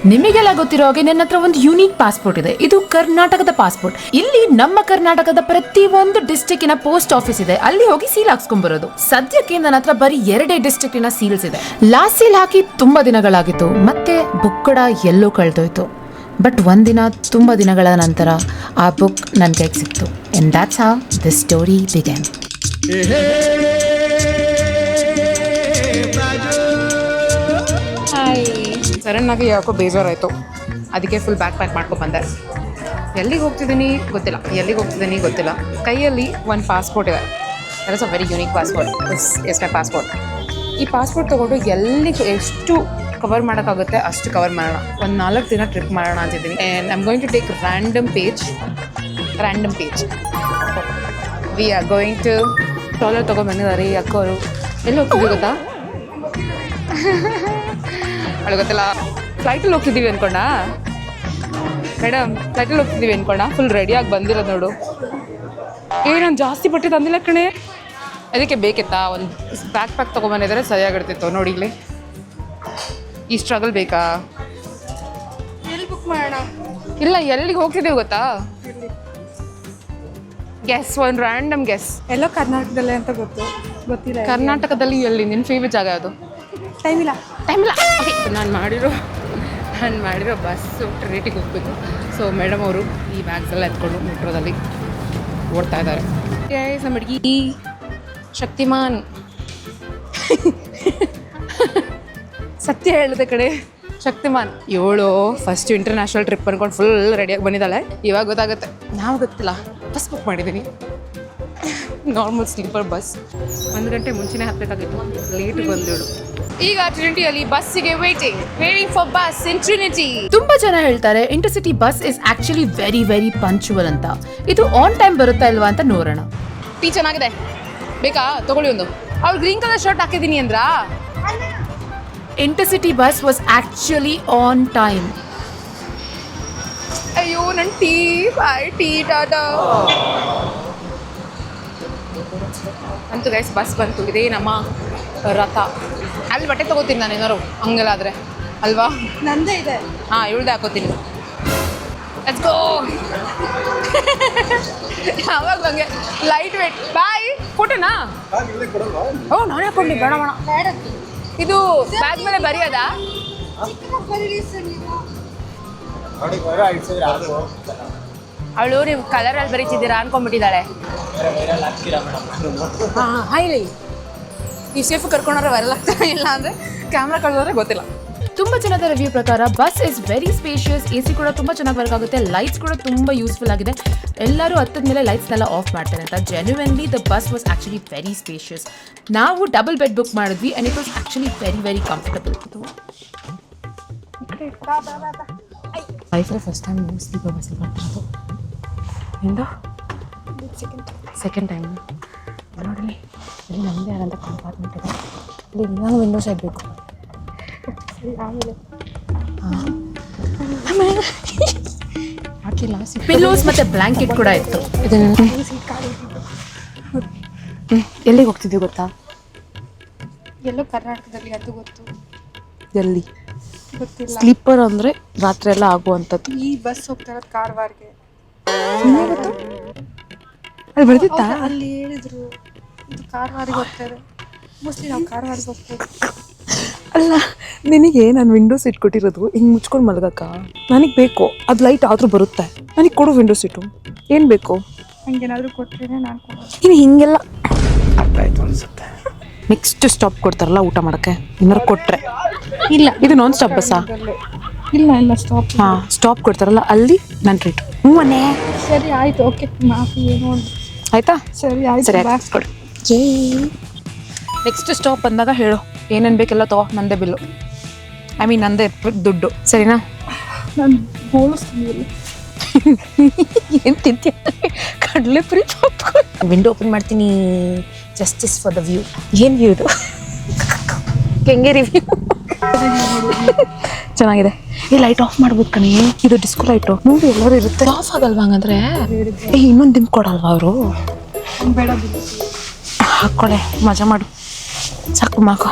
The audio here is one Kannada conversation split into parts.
ನಿಮಗೆಲ್ಲ ಗೊತ್ತಿರೋ ಹಾಗೆ ನನ್ನ ಹತ್ರ ಒಂದು ಯೂನಿಕ್ ಪಾಸ್ಪೋರ್ಟ್ ಇದೆ. ಇದು ಕರ್ನಾಟಕದ ಪಾಸ್ಪೋರ್ಟ್. ಇಲ್ಲಿ ನಮ್ಮ ಕರ್ನಾಟಕದ ಪ್ರತಿ ಒಂದು ಡಿಸ್ಟ್ರಿಕ್ಟಿನ ಪೋಸ್ಟ್ ಆಫೀಸ್ ಇದೆ, ಅಲ್ಲಿ ಹೋಗಿ ಸೀಲ್ ಹಾಕ್ಸ್ಕೊಂಡ್ ಬರೋದು. ಸದ್ಯಕ್ಕೆ ನನ್ನ ಹತ್ರ ಬರೀ 2 ಡಿಸ್ಟ್ರಿಕ್ಟಿನ ಸೀಲ್ಸ್ ಇದೆ. ಲಾಸ್ಟ್ ಸೀಲ್ ಹಾಕಿ ತುಂಬಾ ದಿನಗಳಾಗಿತ್ತು, ಮತ್ತೆ ಬುಕ್ ಕೂಡ ಎಲ್ಲೋ ಕಳೆದೋಯ್ತು. ಬಟ್ ಒಂದಿನ ತುಂಬಾ ದಿನಗಳ ನಂತರ ಆ ಬುಕ್ ನನ್ನ ಕೈಗೆ ಸಿಕ್ತು. And that's how the story began. ಸಡನ್ನಾಗಿ ಯಾಕೋ ಬೇಜಾರಾಯಿತು, ಅದಕ್ಕೆ ಫುಲ್ ಬ್ಯಾಕ್ ಪ್ಯಾಕ್ ಮಾಡ್ಕೊಂಡು ಬಂದೆ. ಎಲ್ಲಿಗೆ ಹೋಗ್ತಿದ್ದೀನಿ ಗೊತ್ತಿಲ್ಲ. ಕೈಯಲ್ಲಿ ಒಂದು ಪಾಸ್ಪೋರ್ಟ್ ಇದೆ. That is a very unique passport. Is my passport. ಈ ಪಾಸ್ಪೋರ್ಟ್ ತೊಗೊಂಡು ಎಲ್ಲಿಗೆ ಎಷ್ಟು ಕವರ್ ಮಾಡೋಕ್ಕಾಗುತ್ತೆ ಅಷ್ಟು ಕವರ್ ಮಾಡೋಣ. ಒಂದು 4 ದಿನ ಟ್ರಿಪ್ ಮಾಡೋಣ ಅಂತಿದ್ದೀನಿ. And I am going to take random page. We are going to ಟ್ರಾಲರ್ ತೊಗೊಂಡ್ಬಂದಿದ್ದಾರೆ ಈ ಅಕ್ಕವರು. ಎಲ್ಲಿ ಹೋಗ್ತಿದ್ದೀವಿ ಗೊತ್ತಾ? ಅವಳು ಗೊತ್ತಿಲ್ಲ. ಫ್ಲೈಟಲ್ಲಿ ಹೋಗ್ತಿದ್ದೀವಿ ಅಂದ್ಕೊಂಡ ಮೇಡಮ್, ಫುಲ್ ರೆಡಿಯಾಗಿ ಬಂದಿರೋದು ನೋಡು. ನಾನು ಜಾಸ್ತಿ ಬಟ್ಟೆ ತಂದಿಲ್ಲ ಕಣೆ, ಅದಕ್ಕೆ ಬೇಕಿತ್ತಾ ಒಂದು ಬ್ಯಾಕ್ ಪ್ಯಾಕ್ ತೊಗೊಂಬಂದಿದ್ರೆ ಸರಿಯಾಗಿರ್ತಿತ್ತು. ನೋಡಿ ಇಲ್ಲಿ ಈ ಸ್ಟ್ರಗಲ್ ಬೇಕಾ? ಎಲ್ಲಿ ಬುಕ್ ಮಾಡೋಣ? ಇಲ್ಲ, ಎಲ್ಲಿಗೆ ಹೋಗ್ತಿದ್ದೀವಿ ಗೊತ್ತಾ? ಗೆಸ್, ಒಂದು ರ್ಯಾಂಡಮ್ ಗೆಸ್. ಎಲ್ಲೋ ಕರ್ನಾಟಕದಲ್ಲೇ ಅಂತ ಗೊತ್ತಿಲ್ಲ. ಕರ್ನಾಟಕದಲ್ಲಿ ಎಲ್ಲಿ? ನಿನ್ನ ಫೇವ್ರೆಟ್ ಜಾಗ ಯಾವುದು? ಟೈಮ್ ಇಲ್ಲ. ಓಕೆ, ನಾನು ಮಾಡಿರೋ ಬಸ್ಸು ಟ್ರೇಟಿಗೆ ಹೋಗ್ಬೇಕು. ಸೊ ಮೇಡಮ್ ಅವರು ಈ ಬ್ಯಾಗ್ಸ್ ಎಲ್ಲ ಎತ್ಕೊಂಡು ಮೆಟ್ರೋದಲ್ಲಿ ಓಡ್ತಾ ಇದ್ದಾರೆ. ನಮ್ಮ ಹುಡುಗಿ ಶಕ್ತಿಮಾನ್. ಸತ್ಯ ಹೇಳಿದೆ ಕಡೆ, ಶಕ್ತಿಮಾನ್. ಇವಳು ಫಸ್ಟ್ ಇಂಟರ್ನ್ಯಾಷನಲ್ ಟ್ರಿಪ್ ಅಂದ್ಕೊಂಡು ಫುಲ್ ರೆಡಿಯಾಗಿ ಬಂದಿದ್ದಾಳೆ. ಇವಾಗ ಗೊತ್ತಾಗುತ್ತೆ. ನಾವು ಗೊತ್ತಿಲ್ಲ, ಬಸ್ ಬುಕ್ ಮಾಡಿದ್ದೀನಿ. Normal sleeper bus. 1 ಗಂಟೆ ಮುಂಚೆನೇ ಹತ್ತಬೇಕಾಗಿತ್ತು, ಲೇಟ್ ಬಂದಿಳು. ಈಗ ಟ್ರಿನಿಟಿಯಲ್ಲಿ ಬಸ್ಸಿಗೆ waiting for bus in Trinity. ತುಂಬಾ ಜನ ಹೇಳ್ತಾರೆ intercity bus is actually very very punctual ಅಂತ. ಇದು ಆನ್ ಟೈಮ್ ಬರುತ್ತಾ ಇಲ್ವಾ ಅಂತ ನೋಡೋಣ. ಟೀ ಚೆನ್ನಾಗಿದೆ, ಬೇಕಾ? ತಗೊಳ್ಳಿ ಒಂದು. ಅವ್ಳು ಗ್ರೀನ್ ಕಲರ್ ಶರ್ಟ್ ಹಾಕಿದ್ದೀನಿ ಅಂದ್ರಾ? Intercity bus pass actually on time. ಅಯ್ಯೋ ನನ್ನ ಟೀ ಟಾಟಾ ಅಂತೂ ಗೈಸ್, ಬಸ್ ಬಂತು. ಇದೇ ನಮ್ಮ ರಥ. ಅಲ್ಲಿ ಬಟ್ಟೆ ತೊಗೋತೀನಿ ನಾನು ಏನಾರು ಹಂಗೆಲ್ಲ ಆದರೆ ಅಲ್ವಾ? ನಂದೇ ಇದೆ. ಹಾಂ, ಇವಳ್ದೆ ಹಾಕೋತೀನಿ. Let's go. ಯಾವಾಗ ಹಂಗೆ ಲೈಟ್ ವೇಟ್. ಬಾಯ್. ಫೋಟೋನಾ? ಓ, ನಾನೇ ಹಾಕ್ಕೊಂಡಿ. ಬೇಡ. ಇದು ಬ್ಯಾಗ್ ಮೇಲೆ ಬರೆಯೋದಾ? ಅವಳು ನೀವು ಕಲರಲ್ಲಿ ಬರೀತಿದ್ದೀರಾ ಅನ್ಕೊಂಡ್ಬಿಟ್ಟಿದ್ದಾಳೆ. ಹಾಂ, ಇಲ್ಲಿ ಈ ಸೇಫ್ ಕರ್ಕೊಂಡ್ರೆ ವೈರಲ್ ಆಗ್ತಾರೆ, ಇಲ್ಲ ಅಂದರೆ ಕ್ಯಾಮ್ರಾ ಕಳೆದೋದ್ರೆ ಗೊತ್ತಿಲ್ಲ. ತುಂಬ ಜನದ ರಿವ್ಯೂ ಪ್ರಕಾರ bus is very spacious. AC ಕೂಡ ತುಂಬ ಚೆನ್ನಾಗಿ ವರ್ಕ್ ಆಗುತ್ತೆ. ಲೈಟ್ಸ್ ಕೂಡ ತುಂಬ ಯೂಸ್ಫುಲ್ ಆಗಿದೆ. ಎಲ್ಲರೂ ಹತ್ತದ ಮೇಲೆ ಲೈಟ್ಸ್ನೆಲ್ಲ ಆಫ್ ಮಾಡ್ತಾರೆ ಅಂತ. Genuinely the bus was actually very spacious. ನಾವು ಡಬಲ್ ಬೆಡ್ ಬುಕ್ ಮಾಡಿದ್ವಿ and it was actually very very comfortable. ಲೈಫಲ್ಲಿ ಫಸ್ಟ್ ಟೈಮ್ ಸ್ಲೀಪರ್ ಬಸ್ಸಲ್ಲಿ ಬರ್ತಿರೋದು. ಎಂದು ಸೆಕೆಂಡ್ ಟೈಮ್ ನೋಡಲಿ. ಇಲ್ಲಿ ನಮ್ಮದೇ ಆದಂಥ ಕಂಪಾರ್ಟ್ಮೆಂಟ್ ಇದೆ. ಇಲ್ಲಿ ಇನ್ನೂ ವಿಂಡೋ ಸೈಡ್ ಬೇಕು. ಹಾಕಿಲ್ಲ. ಪಿಲ್ಲೋಸ್ ಮತ್ತು ಬ್ಲ್ಯಾಂಕೆಟ್ ಕೂಡ ಇತ್ತು. ಎಲ್ಲಿಗೆ ಹೋಗ್ತಿದ್ದೀವಿ ಗೊತ್ತಾ? ಎಲ್ಲೋ ಕರ್ನಾಟಕದಲ್ಲಿ, ಅದು ಗೊತ್ತು. ಎಲ್ಲಿ? ಗೊತ್ತಿಲ್ಲ. ಸ್ಲೀಪರ್ ಅಂದರೆ ರಾತ್ರಿ ಎಲ್ಲ ಆಗುವಂಥದ್ದು. ಈ ಬಸ್ ಹೋಗ್ತಾ ಇರೋದು ಕಾರವಾರ್ಗೆ. ಅಲ್ಲಿ ಬರ್ತಿತ್ತಾ? ಅಲ್ಲಿ ಹೇಳಿದ್ರು ಇದು ಕಾರವಾರಿಗೆ ಹೋಗ್ತಾರೆ. ಮೋಸ್ಟ್ಲಿ ನಾವು ಕಾರವಾರಿಗೆ ಹೋಗ್ತೇವೆ. ಅಲ್ಲ, ನಿನಗೆ ನಾನು ವಿಂಡೋ ಸೀಟ್ ಕೊಟ್ಟಿರೋದು ಹಿಂಗೆ ಮುಚ್ಕೊಂಡು ಮಲಗಕ್ಕ. ನನಗೆ ಬೇಕು ಅದು. ಲೈಟ್ ಆದರೂ ಬರುತ್ತೆ. ನನಗೆ ಕೊಡು ವಿಂಡೋ ಸೀಟು. ಏನು ಬೇಕು? ಹಂಗೇನಾದರೂ ಕೊಟ್ಟರೆ ನಾನು ಕೊಡೋದು. ಇನ್ನು ಹಿಂಗೆಲ್ಲ ಅರ್ಥ ಆಯ್ತು ಅನಿಸುತ್ತೆ. ನೆಕ್ಸ್ಟ್ ಸ್ಟಾಪ್ ಕೊಡ್ತಾರಲ್ಲ ಊಟ ಮಾಡೋಕ್ಕೆ, ಏನಾರು ಕೊಟ್ಟರೆ. ಇಲ್ಲ, ಇದು ನಾನ್ ಸ್ಟಾಪ್ ಬಸ್ಸಾ? ಇಲ್ಲ ಸ್ಟಾಪ್. ಹಾಂ, ಸ್ಟಾಪ್ ಕೊಡ್ತಾರಲ್ಲ ಅಲ್ಲಿ ನನ್ನ ಟ್ರೀಟ್. ಮನೆ ಸರಿ ಆಯಿತು. ಓಕೆ, ಮಾಫಿ. ಏನು ಆಯಿತಾ? ಸರಿ ಆಯ್ತು. ಸರಿ, ಕೊಡು. ನೆಕ್ಸ್ಟ್ ಸ್ಟಾಪ್ ಬಂದಾಗ ಹೇಳು, ಏನೇನು ಬೇಕೆಲ್ಲ ತಗೋ. ನಂದೇ ಬಿಲ್ಲು, ನಂದೇ ದುಡ್ಡು. ಸರಿನಾ? ನಾನು ಬೋಳಿಸ್ತೀನಿ. ಏನು ತಿಂತೀಯ? ಕಡಲೆ ಪುರಿ ವಿಂಡೋ ಓಪನ್ ಮಾಡ್ತೀನಿ. Justice for the view. ಏನು ವ್ಯೂ ಇದು? ಹೆಂಗೆ ರಿವ್ಯೂ? ಚೆನ್ನಾಗಿದೆ. ಈ ಲೈಟ್ ಆಫ್ ಮಾಡ್ಬೋದು ಕಣಿ. ಇದು ಡಿಸ್ಕೋ ಲೈಟು ನೋಡಿ, ಎಲ್ಲರೂ ಇರುತ್ತೆ. ಆಫ್ ಆಗಲ್ವಾ ಹಂಗಂದ್ರೆ? ಇನ್ನೊಂದು ದಿನ ಕೊಡಲ್ವಾ ಅವರು? ಬೇಡ, ಹಾಕ್ಕೊಳ್ಳೆ, ಮಜಾ ಮಾಡು. ಸಾಕು ಮಾಕು.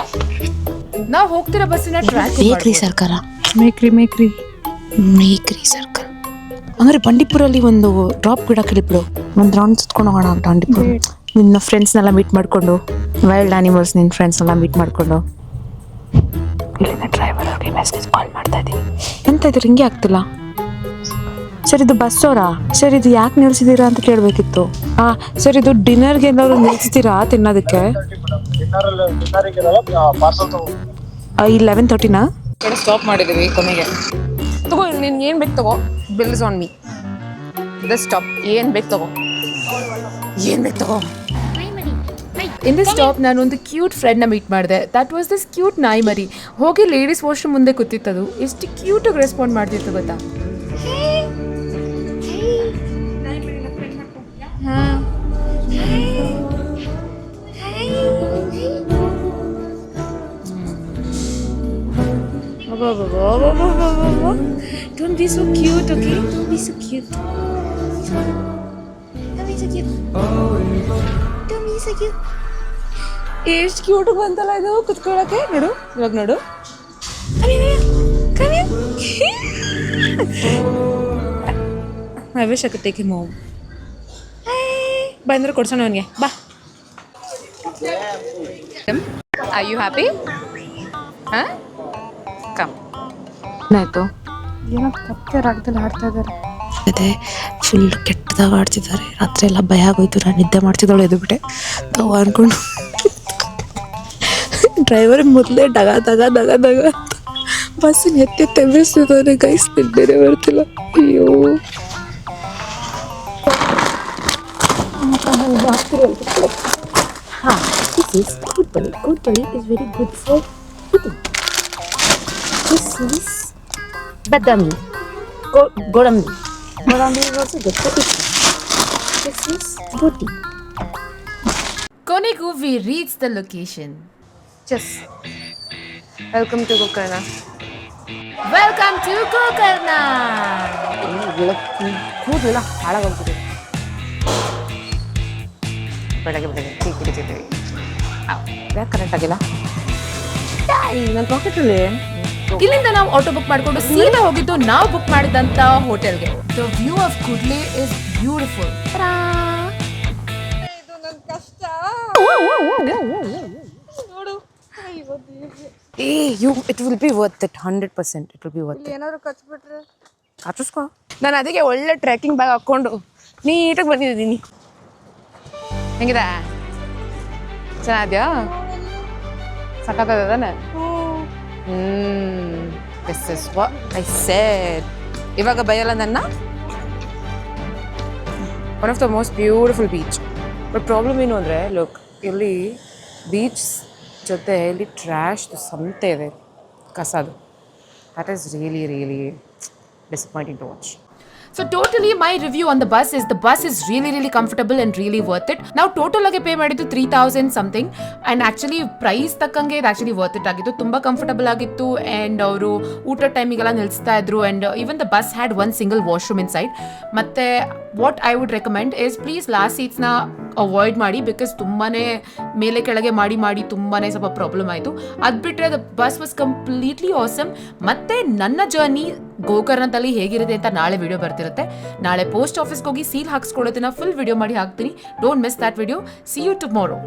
ನಾವು ಹೋಗ್ತಿರೋ ಬಸ್ಸಿನ ಟ್ರ್ಯಾಕ್ ಬೇಕ್ರಿ ಸರ್ಕಾರ ಮೇಕ್ರಿ ಸರ್ಕಲ್ ಅಂದರೆ ಬಂಡೀಪುರಲ್ಲಿ ಒಂದು ಡ್ರಾಪ್ ಗಿಡಕ್ಕೆ ಬಿಡು, ಒಂದು ರೌಂಡ್ ಸುತ್ಕೊಂಡು ಹೋಗೋಣ ಬಂಡೀಪುರ. ನಿನ್ನ ಫ್ರೆಂಡ್ಸ್ನೆಲ್ಲ ಮೀಟ್ ಮಾಡಿಕೊಂಡು, ವೈಲ್ಡ್ ಆನಿಮಲ್ಸ್ ನಿನ್ನ ಫ್ರೆಂಡ್ಸ್ನೆಲ್ಲ ಮೀಟ್ ಮಾಡಿಕೊಂಡು. ಇಲ್ಲಿಂದ ಡ್ರೈವರ್ ಅವ್ರಿಗೆ ಮೆಸೇಜ್ ಕಾಲ್ ಮಾಡ್ತಾ ಇದ್ದೀನಿ. ಎಂತ ಇದು ರಿಂಗೇ ಆಗ್ತಿಲ್ಲ. ಸರ್ ಇದು ಬಸ್ ಅವರಾ? ಸರ್ ಇದು ಯಾಕೆ ನಿಲ್ಸಿದ್ದೀರಾ ಅಂತ ಕೇಳಬೇಕಿತ್ತು. ಸರ್ ಇದು ಡಿನ್ನರ್ಗೆ ಎಲ್ಲರೂ ನಿಲ್ಸ್ತೀರಾ ತಿನ್ನೋದಕ್ಕೆ? 11:30ನಾ? ಕಡೆ ಸ್ಟಾಪ್ ಮಾಡಿದ್ದೀವಿ ಕೊನೆಗೆ. ತಗೋ ನಿನ್ಗೆ ಏನು ಬೇಕು ತಗೋ, bills on me. This stop ಏನು ಬೇಕು ತಗೋ, ಏನು ಬೇಕು ತಗೋ. ಇನ್ ದಿಸ್ ಸ್ಟಾಪ್ ನಾನು ಒಂದು ಕ್ಯೂಟ್ ಫ್ರೆಂಡ್ನ ಮೀಟ್ ಮಾಡಿದೆ. ದಟ್ ವಾಸ್ ದಿಸ್ ಕ್ಯೂಟ್ ನಾಯಿ ಮರಿ. ಹೋಗಿ ಲೇಡೀಸ್ ವಾಶ್ರೂಮ್ ಮುಂದೆ ಕೂತಿತ್ತದು. ಎಷ್ಟು ಕ್ಯೂಟಾಗಿ ರೆಸ್ಪಾಂಡ್ ಮಾಡ್ತಿತ್ತು ಗೊತ್ತಾ. Don't be so cute, okay? Don't be so cute. Don't be so cute. Don't be so cute. ಎಷ್ಟು ಕ್ಯೂಟ್ ಬಂತಲ್ಲ ಇದು ಕುತ್ಕೊಳ್ಳೋಕೆ. ನೋಡು ಇವಾಗ ನೋಡು. Come here. I wish I could take him home. ಬಂದ್ರೆ ಕೊಡ್ಸೋಣ ಅವನಿಗೆ. ಬಾ. Are you happy? Huh? Come. ಏನಾಯ್ತು? ಏನೋ ಕತ್ತೆ ರಾಗದಲ್ಲಿ ಆಡ್ತಾ ಇದ್ದಾರೆ. ಅದೇ ಫುಲ್ ಕೆಟ್ಟದಾಗ ಆಡ್ತಿದ್ದಾರೆ. ರಾತ್ರಿ ಎಲ್ಲ ಭಯ ಆಗೋಯ್ತು. ನಾನು ನಿದ್ದೆ ಮಾಡ್ತಿದ್ದಾಳೆ ಎದು ಬಿಟ್ಟೆ ತಾವು ಅನ್ಕೊಂಡು. ಡ್ರೈವರ್ ಮೊದಲೇ ಡಗ ದಗ ದಗ ದಗ ಬಸ್ಸಿನ ಎತ್ತಿ ತೆಗೆಸ್ತಿದ್ದಾನೆ. ಗೈಸ್ ನಿದ್ದೆ ಬರ್ತಿಲ್ಲ. ಅಯ್ಯೋ this is good bunny. Good bunny is very good for eating. This is badami. Gorambi. Gorambi is also good for eating. This is roti. ಕೊನೆಗೂ we reached the location. Just welcome to Gokarna. Welcome to Gokarna. ಕೂದಲೆಲ್ಲ ಹಾಳಾಗೋಗ್ಬಿಟ್ಟಿದೆ. ಬೆಳಗ್ಗೆ ಚೀಕಿಡಿತಿದ್ದೀವಿ. ಯಾಕೆ ಕರೆಕ್ಟ್ ಆಗಿಲ್ಲ? ನನ್ನ ಪಾಕೆಟಲ್ಲಿ ಇಲ್ಲಿಂದ ನಾವು ಆಟೋ ಬುಕ್ ಮಾಡಿಕೊಂಡು ಸೀದಾ ಹೋಗಿದ್ದು ನಾವು ಬುಕ್ ಮಾಡಿದಂತ ಹೋಟೆಲ್ಗೆ. The view of Kudle is beautiful. ಇದು ನನ್ನ ಕಷ್ಟ ನೋಡು. It will be worth it. 100% it will be worth. ಏನಾದ್ರು ಕಚ್ಬಿಟ್ರೆ ಕಾಚಿಸ್ಕೊ. ನಾನು ಅದಕ್ಕೆ ಒಳ್ಳೆ ಟ್ರೆಕ್ಕಿಂಗ್ ಬ್ಯಾಗ್ ಹಾಕ್ಕೊಂಡು ನೀಟಾಗಿ ಬಂದಿದ್ದೀನಿ. ಹೆಂಗಿದೆ? ಚೆನ್ನಾದ್ಯಾ? ಸಖತ್ತಾನೆ. This is what I said. ಇವಾಗ ಬೈಯಲ್ಲ ನನ್ನ. One of the most beautiful beach. But problem ಏನು ಅಂದರೆ ಲುಕ್, ಇಲ್ಲಿ ಬೀಚ್ ಜೊತೆ ಇಲ್ಲಿ ಟ್ರ್ಯಾಶ್ ಸಂತೆ ಇದೆ, ಕಸದು. That is really really disappointing to watch. So totally my review on the bus is really comfortable and really worth it. Now total age pay ಮಾಡಿದ್ದು 3000 something and actually price ತಕ್ಕಂಗೆ ಇದು actually worth it ಆಗಿತ್ತು. ತುಂಬಾ ಕಂಫರ್ಟಬಲ್ ಆಗಿತ್ತು and ಅವರು ಊಟ ಟೈಮಿಗೆಲ್ಲ ನಿಲ್ಲಿಸ್ತಾ ಇದ್ರು and even the bus had one single washroom inside. ಮತ್ತೆ what I would recommend is please last seats ನ ಅವಾಯ್ಡ್ ಮಾಡಿ ಬಿಕಾಸ್ ತುಂಬಾನೇ ಮೇಲೆ ಕೆಳಗೆ ಮಾಡಿ ತುಂಬಾನೇ ಸ್ವಲ್ಪ ಪ್ರಾಬ್ಲಮ್ ಆಯಿತು. ಅದು ಬಿಟ್ಟರೆ the bus was completely awesome. ಮತ್ತೆ ನನ್ನ ಜರ್ನಿ ಗೋಕರ್ಣದಲ್ಲಿ ಹೇಗಿರುತ್ತೆ ಅಂತ ನಾಳೆ ವಿಡಿಯೋ ಬರ್ತಿರುತ್ತೆ. ನಾಳೆ ಪೋಸ್ಟ್ ಆಫೀಸ್ಗೆ ಹೋಗಿ ಸೀಲ್ ಹಾಕ್ಸ್ಕೊಳ್ಳೋದನ್ನ ಫುಲ್ ವಿಡಿಯೋ ಮಾಡಿ ಹಾಕ್ತೀನಿ. Don't miss that video. See you tomorrow.